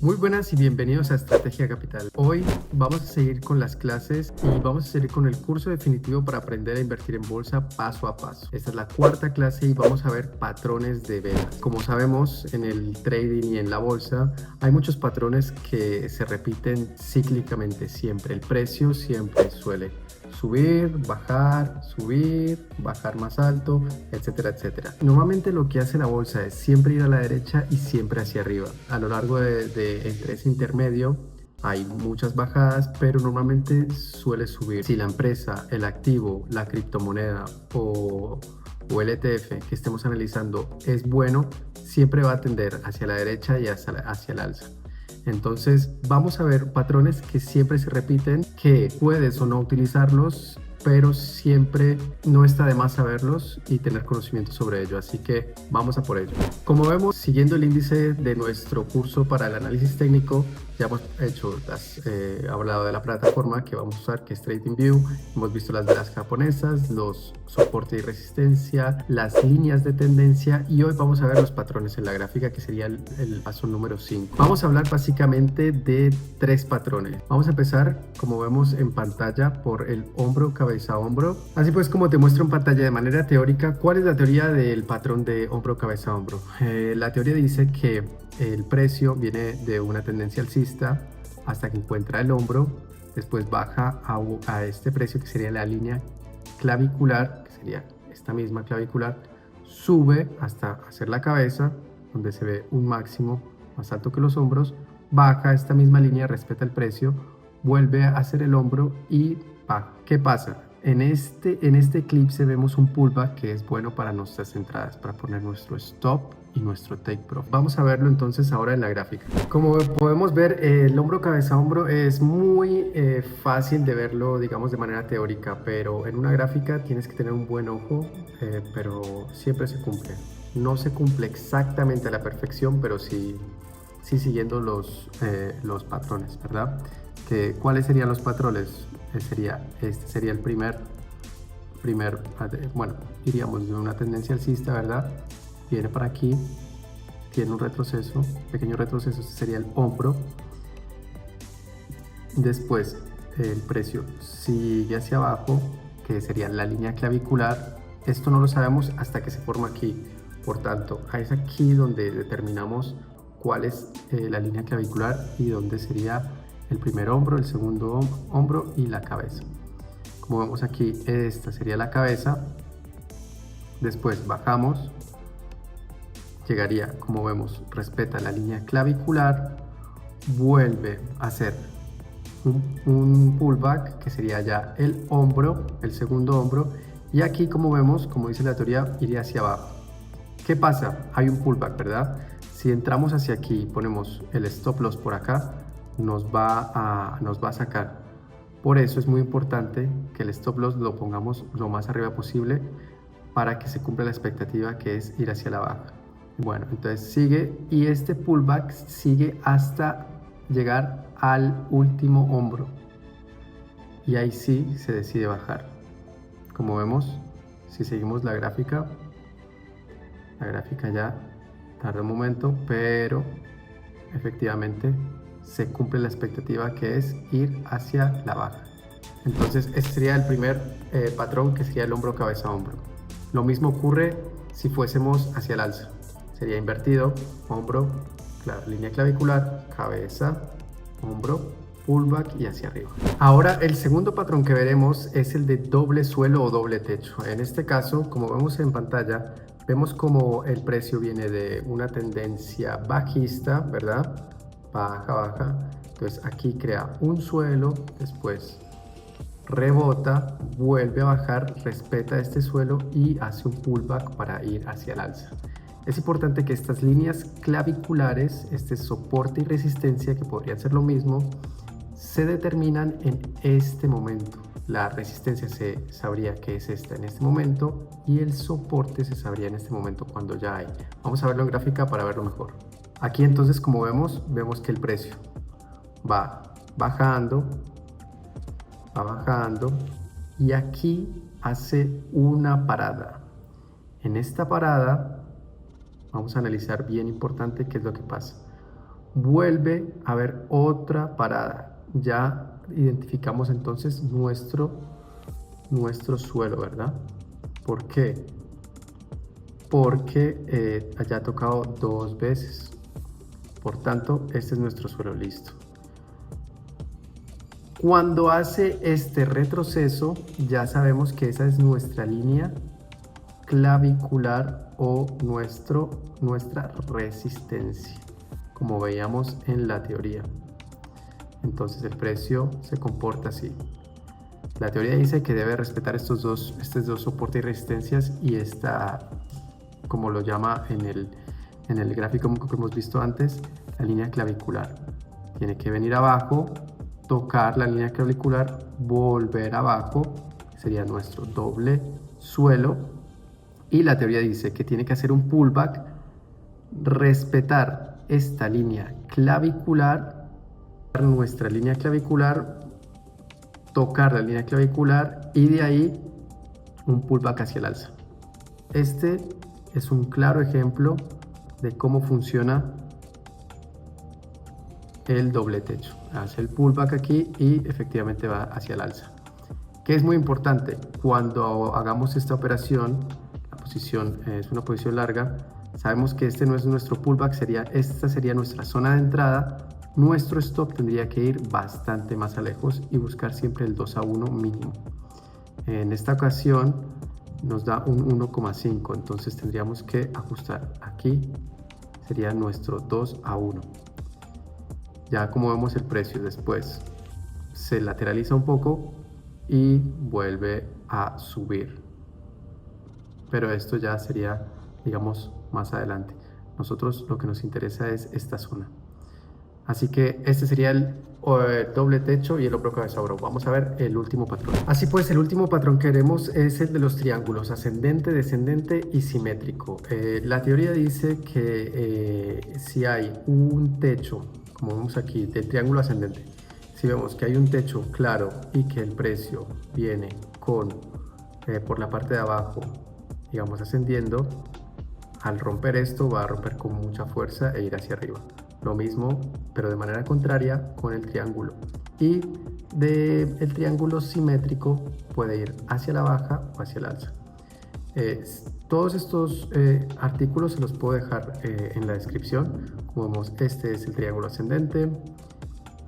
Muy buenas y bienvenidos a Estrategia Capital. Hoy vamos a seguir con las clases y vamos a seguir con el curso definitivo para aprender a invertir en bolsa paso a paso. Esta es la cuarta clase y vamos a ver patrones de velas. Como sabemos, en el trading y en la bolsa hay muchos patrones que se repiten cíclicamente siempre. El precio siempre suele subir, bajar más alto, etcétera, etcétera. Normalmente lo que hace la bolsa es siempre ir a la derecha y siempre hacia arriba. A lo largo entre ese intermedio hay muchas bajadas, pero normalmente suele subir. Si la empresa, el activo, la criptomoneda o el ETF que estemos analizando es bueno, siempre va a tender hacia la derecha y hacia el alza. Entonces vamos a ver patrones que siempre se repiten, que puedes o no utilizarlos, pero siempre no está de más saberlos y tener conocimiento sobre ello, así que vamos a por ello. Como vemos, siguiendo el índice de nuestro curso para el análisis técnico, ya hemos hablado de la plataforma que vamos a usar, que es TradingView. Hemos visto las velas japonesas, los soporte y resistencia, las líneas de tendencia, y hoy vamos a ver los patrones en la gráfica, que sería el paso número 5. Vamos a hablar básicamente de tres patrones. Vamos a empezar, como vemos en pantalla, por el hombro, cabeza, hombro. Así pues, como te muestro en pantalla de manera teórica, ¿cuál es la teoría del patrón de hombro, cabeza, hombro? La teoría dice que el precio viene de una tendencia alcista hasta que encuentra el hombro, después baja a este precio, que sería la línea clavicular, que sería esta misma clavicular, sube hasta hacer la cabeza, donde se ve un máximo más alto que los hombros, baja esta misma línea, respeta el precio, vuelve a hacer el hombro y baja. ¿Qué pasa? En este eclipse vemos un pullback que es bueno para nuestras entradas, para poner nuestro stop y nuestro take profit. Vamos a verlo entonces ahora en la gráfica. Como podemos ver, el hombro, cabeza, hombro es muy fácil de verlo, digamos, de manera teórica, pero en una gráfica tienes que tener un buen ojo, pero siempre se cumple. No se cumple exactamente a la perfección, pero sí siguiendo los patrones, ¿verdad? ¿Cuáles serían los patrones? Este sería el primer, bueno, iríamos de una tendencia alcista, ¿verdad? Viene para aquí, tiene un retroceso, pequeño retroceso, este sería el hombro. Después el precio sigue hacia abajo, que sería la línea clavicular. Esto no lo sabemos hasta que se forma aquí. Por tanto, es aquí donde determinamos cuál es la línea clavicular y dónde sería el primer hombro, el segundo hombro y la cabeza. Como vemos aquí, esta sería la cabeza. Después bajamos, llegaría, como vemos, respeta la línea clavicular, vuelve a hacer un pullback, que sería ya el hombro, el segundo hombro, y aquí, como vemos, como dice la teoría, iría hacia abajo. ¿Qué pasa? Hay un pullback, ¿verdad? Si entramos hacia aquí y ponemos el stop loss por acá, nos va a sacar. Por eso es muy importante que el stop loss lo pongamos lo más arriba posible para que se cumpla la expectativa, que es ir hacia la baja. Bueno, entonces sigue, y este pullback sigue hasta llegar al último hombro, y ahí sí se decide bajar. Como vemos, si seguimos la gráfica ya tarda un momento, pero efectivamente se cumple la expectativa, que es ir hacia la baja. Entonces este sería el primer patrón, que sería el hombro, cabeza, hombro. Lo mismo ocurre si fuésemos hacia el alza, sería invertido: hombro, línea clavicular, cabeza, hombro, pullback y hacia arriba. Ahora el segundo patrón que veremos es el de doble suelo o doble techo. En este caso, como vemos en pantalla, vemos como el precio viene de una tendencia bajista, ¿verdad? Baja. Entonces aquí crea un suelo, después rebota, vuelve a bajar, respeta este suelo y hace un pullback para ir hacia el alza. Es importante que estas líneas claviculares, este soporte y resistencia, que podrían ser lo mismo, se determinan en este momento. La resistencia se sabría que es esta en este momento, y el soporte se sabría en este momento cuando ya hay. Vamos a verlo en gráfica para verlo mejor. Aquí entonces, como vemos que el precio va bajando, y aquí hace una parada. En esta parada vamos a analizar, bien importante, qué es lo que pasa. vuelve a haber otra parada. Ya identificamos entonces nuestro suelo, ¿verdad? ¿Por qué? Porque haya tocado 2 veces. Por tanto, este es nuestro suelo listo. Cuando hace este retroceso, ya sabemos que esa es nuestra línea clavicular o nuestra resistencia, como veíamos en la teoría. Entonces el precio se comporta así. La teoría dice que debe respetar estos dos soportes y resistencias, y esta, como lo llama en el gráfico que hemos visto antes, la línea clavicular. Tiene que venir abajo, tocar la línea clavicular, volver abajo, sería nuestro doble suelo. Y la teoría dice que tiene que hacer un pullback, respetar esta línea clavicular, nuestra línea clavicular, tocar la línea clavicular y de ahí un pullback hacia el alza. Este es un claro ejemplo de cómo funciona el doble techo. Hace el pullback aquí y efectivamente va hacia el alza. Que es muy importante cuando hagamos esta operación, la posición es una posición larga, sabemos que este no es nuestro pullback, esta sería nuestra zona de entrada. Nuestro stop tendría que ir bastante más a lejos y buscar siempre el 2 a 1 mínimo. En esta ocasión nos da un 1,5, entonces tendríamos que ajustar aquí, sería nuestro 2 a 1. Ya como vemos, el precio después se lateraliza un poco y vuelve a subir, pero esto ya sería, digamos, más adelante. Nosotros lo que nos interesa es esta zona. Así que este sería el doble techo y el hombro cabeza oro. Vamos a ver el último patrón. Así pues, el último patrón que haremos es el de los triángulos ascendente, descendente y simétrico. La teoría dice que si hay un techo, como vemos aquí, del triángulo ascendente, si vemos que hay un techo claro y que el precio viene por la parte de abajo, digamos ascendiendo, al romper esto va a romper con mucha fuerza e ir hacia arriba. Lo mismo, pero de manera contraria con el triángulo. Y el triángulo simétrico puede ir hacia la baja o hacia el alza. Todos estos artículos se los puedo dejar en la descripción. Como vemos, este es el triángulo ascendente.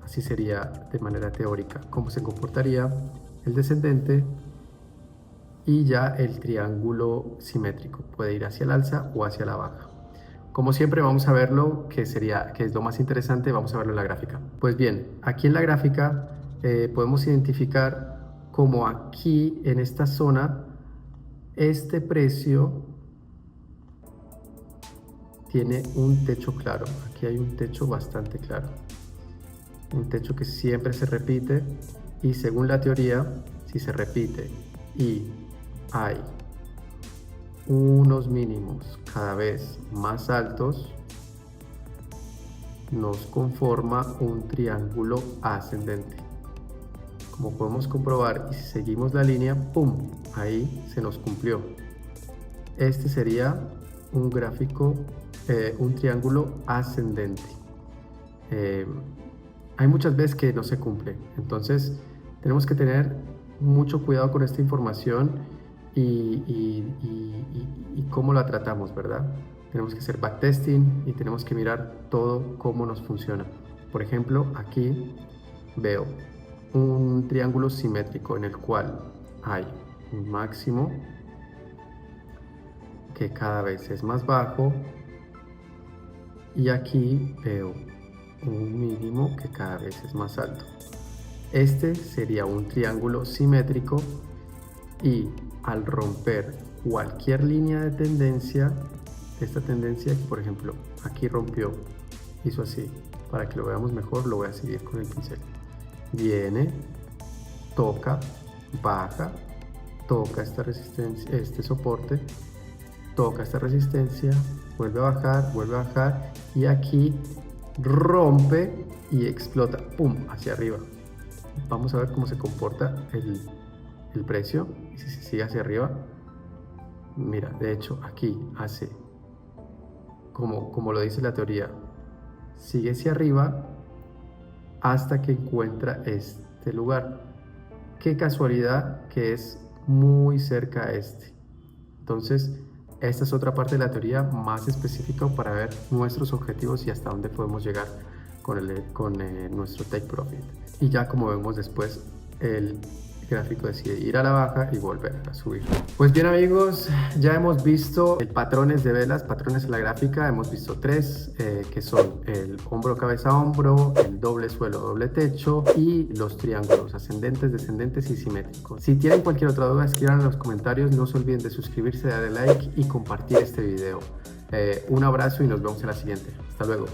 Así sería de manera teórica cómo se comportaría el descendente. Y ya el triángulo simétrico puede ir hacia el alza o hacia la baja. Como siempre, vamos a verlo, que es lo más interesante, vamos a verlo en la gráfica. Pues bien, aquí en la gráfica podemos identificar como aquí en esta zona este precio tiene un techo claro. Aquí hay un techo bastante claro, un techo que siempre se repite, y según la teoría, si se repite y hay unos mínimos cada vez más altos, nos conforma un triángulo ascendente. Como podemos comprobar, y si seguimos la línea, ¡pum!, ahí se nos cumplió. Este sería un gráfico, un triángulo ascendente. Hay muchas veces que no se cumple, entonces tenemos que tener mucho cuidado con esta información y cómo la tratamos, ¿verdad? Tenemos que hacer backtesting y tenemos que mirar todo cómo nos funciona. Por ejemplo, aquí veo un triángulo simétrico en el cual hay un máximo que cada vez es más bajo, y aquí veo un mínimo que cada vez es más alto. Este sería un triángulo simétrico, y al romper cualquier línea de tendencia, esta tendencia, por ejemplo, aquí rompió, hizo así. Para que lo veamos mejor, lo voy a seguir con el pincel. Viene, toca, baja, toca esta resistencia, este soporte, toca esta resistencia, vuelve a bajar y aquí rompe y explota, ¡pum!, hacia arriba. Vamos a ver cómo se comporta el precio, y si se sigue hacia arriba. Mira, de hecho aquí hace como lo dice la teoría, sigue hacia arriba hasta que encuentra este lugar. Qué casualidad que es muy cerca a este. Entonces, esta es otra parte de la teoría más específica para ver nuestros objetivos y hasta dónde podemos llegar con nuestro take profit. Y ya como vemos después, el gráfico decide ir a la baja y volver a subir. Pues bien amigos, ya hemos visto patrones de velas, patrones en la gráfica. Hemos visto tres, que son el hombro, cabeza, hombro, el doble suelo, doble techo y los triángulos ascendentes, descendentes y simétricos. Si tienen cualquier otra duda, escriban en los comentarios. No se olviden de suscribirse, darle like y compartir este video. Un abrazo y nos vemos en la siguiente. Hasta luego.